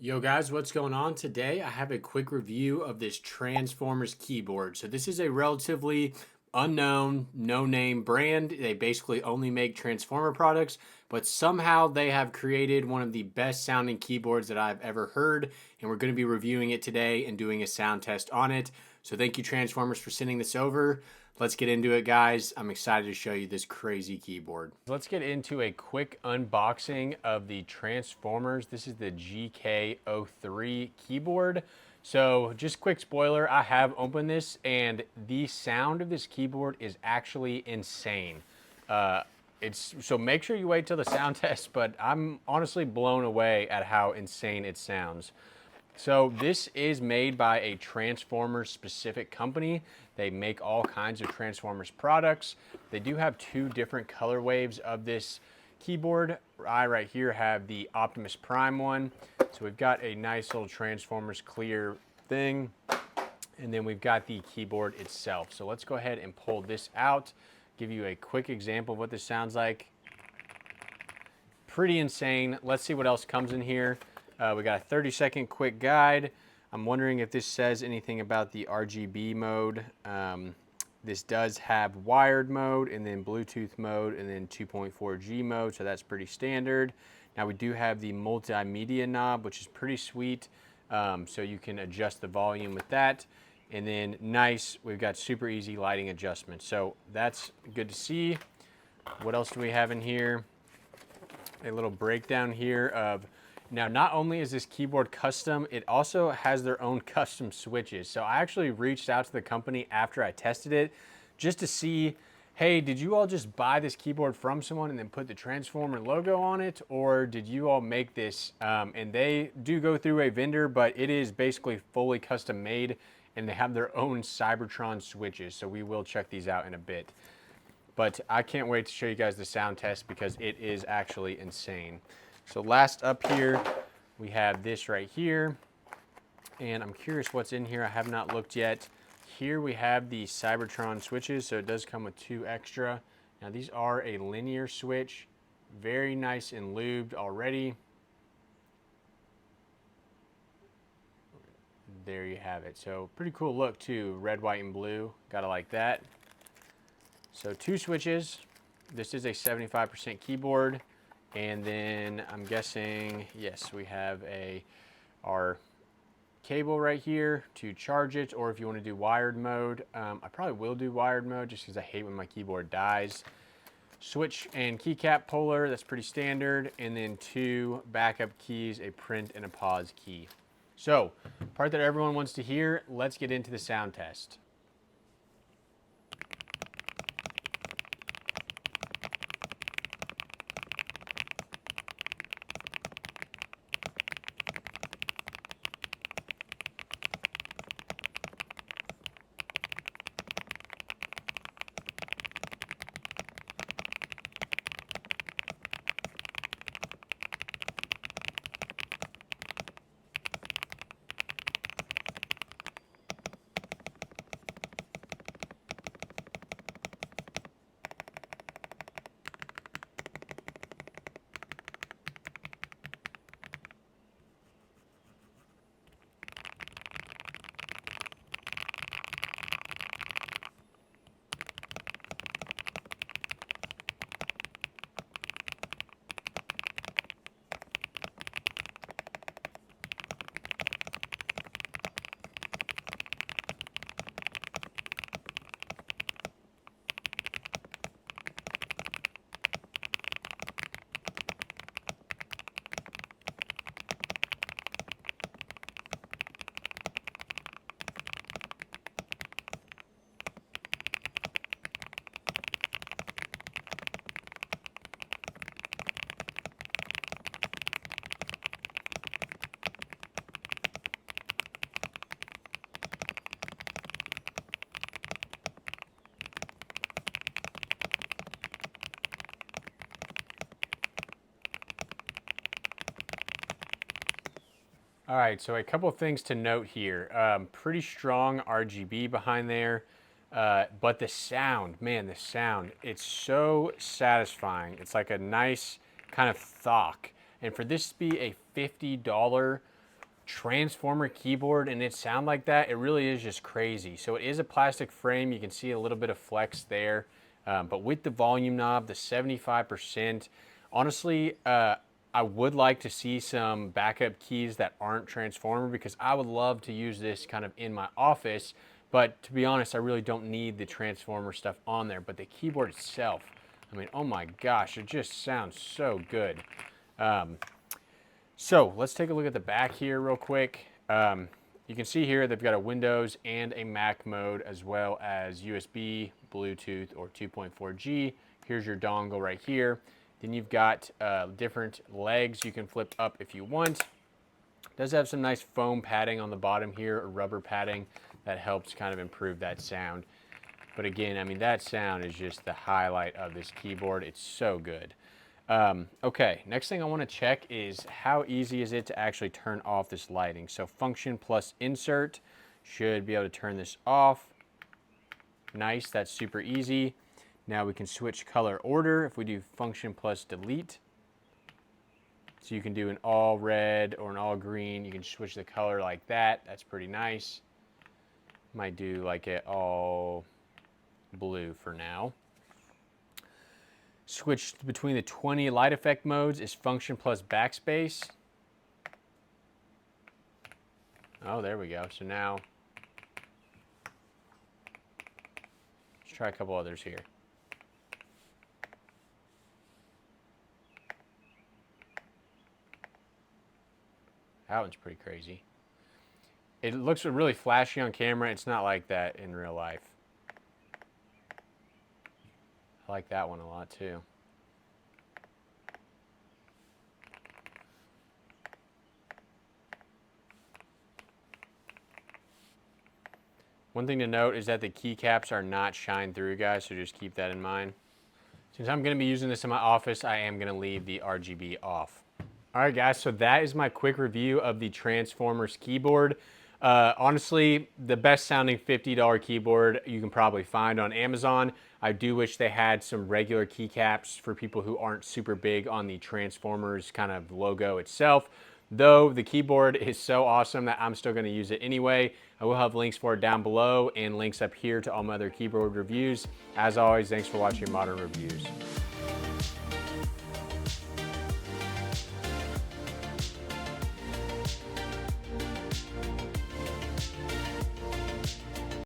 Yo guys, what's going on? Today I have a quick review of this Transformers keyboard. So this is a relatively unknown, no-name brand. They basically only make Transformer products, but somehow they have created one of the best sounding keyboards that I've ever heard, and we're going to be reviewing it today and doing a sound test on it. So thank you Transformers for sending this over. Let's get into it, guys. I'm excited to show you this crazy keyboard. Let's get into a quick unboxing of the Transformers. This is the GK03 keyboard. So just quick spoiler, I have opened this and the sound of this keyboard is actually insane. So make sure you wait till the sound test, but I'm honestly blown away at how insane it sounds. So this is made by a Transformers specific company. They make all kinds of Transformers products. They do have two different color waves of this keyboard. I right here have the Optimus Prime one. So we've got a nice little Transformers clear thing. And then we've got the keyboard itself. So let's go ahead and pull this out, give you a quick example of what this sounds like. Pretty insane. Let's see what else comes in here. We got a 30-second quick guide. I'm wondering if this says anything about the RGB mode. This does have wired mode and then Bluetooth mode and then 2.4G mode, so that's pretty standard. Now we do have the multimedia knob, which is pretty sweet. So you can adjust the volume with that. And then nice, we've got super easy lighting adjustments. So that's good to see. What else do we have in here? A little breakdown here of, now not only is this keyboard custom, it also has their own custom switches. So I actually reached out to the company after I tested it just to see, hey, did you all just buy this keyboard from someone and then put the Transformer logo on it? Or did you all make this? And they do go through a vendor, but it is basically fully custom made and they have their own Cybertron switches. So we will check these out in a bit. But I can't wait to show you guys the sound test because it is actually insane. So last up here, we have this right here. And I'm curious what's in here. I have not looked yet. Here we have the Cybertron switches, so it does come with two extra. Now these are a linear switch. Very nice and lubed already. There you have it. So pretty cool look too. Red, white, and blue. Gotta like that. So two switches. This is a 75% keyboard. And then I'm guessing, yes, we have our cable right here to charge it, or if you want to do wired mode. I probably will do wired mode just because I hate when my keyboard dies. Switch and keycap puller, that's pretty standard. And then two backup keys, a print and a pause key. So, part that everyone wants to hear, let's get into the sound test. All right, so a couple things to note here. Pretty strong RGB behind there, but the sound, man, the sound, it's so satisfying. It's like a nice kind of thock. And for this to be a $50 Transformer keyboard and it sound like that, it really is just crazy. So it is a plastic frame. You can see a little bit of flex there, but with the volume knob, the 75%, honestly, I would like to see some backup keys that aren't transformer, because I would love to use this kind of in my office, but to be honest, I really don't need the transformer stuff on there. But the keyboard itself, I mean, oh my gosh, it just sounds so good. So let's take a look at the back here real quick. You can see here they've got a Windows and a Mac mode, as well as USB, Bluetooth, or 2.4G. Here's your dongle right here. Then you've got different legs you can flip up if you want. It does have some nice foam padding on the bottom here, or rubber padding, that helps kind of improve that sound. But again, I mean, that sound is just the highlight of this keyboard. It's so good. Okay, next thing I want to check is how easy is it to actually turn off this lighting. So function plus insert should be able to turn this off. Nice, that's super easy. Now we can switch color order if we do function plus delete. So you can do an all red or an all green. You can switch the color like that. That's pretty nice. Might do like it all blue for now. Switch between the 20 light effect modes is function plus backspace. Oh, there we go. So now, let's try a couple others here. That one's pretty crazy. It looks really flashy on camera. It's not like that in real life. I like that one a lot too. One thing to note is that the keycaps are not shine through, guys, so just keep that in mind. Since I'm going to be using this in my office, I am going to leave the RGB off. All right, guys, so that is my quick review of the Transformers keyboard. Honestly, the best sounding $50 keyboard you can probably find on Amazon. I do wish they had some regular keycaps for people who aren't super big on the Transformers kind of logo itself. Though the keyboard is so awesome that I'm still going to use it anyway. I will have links for it down below and links up here to all my other keyboard reviews. As always, thanks for watching Modern Reviews.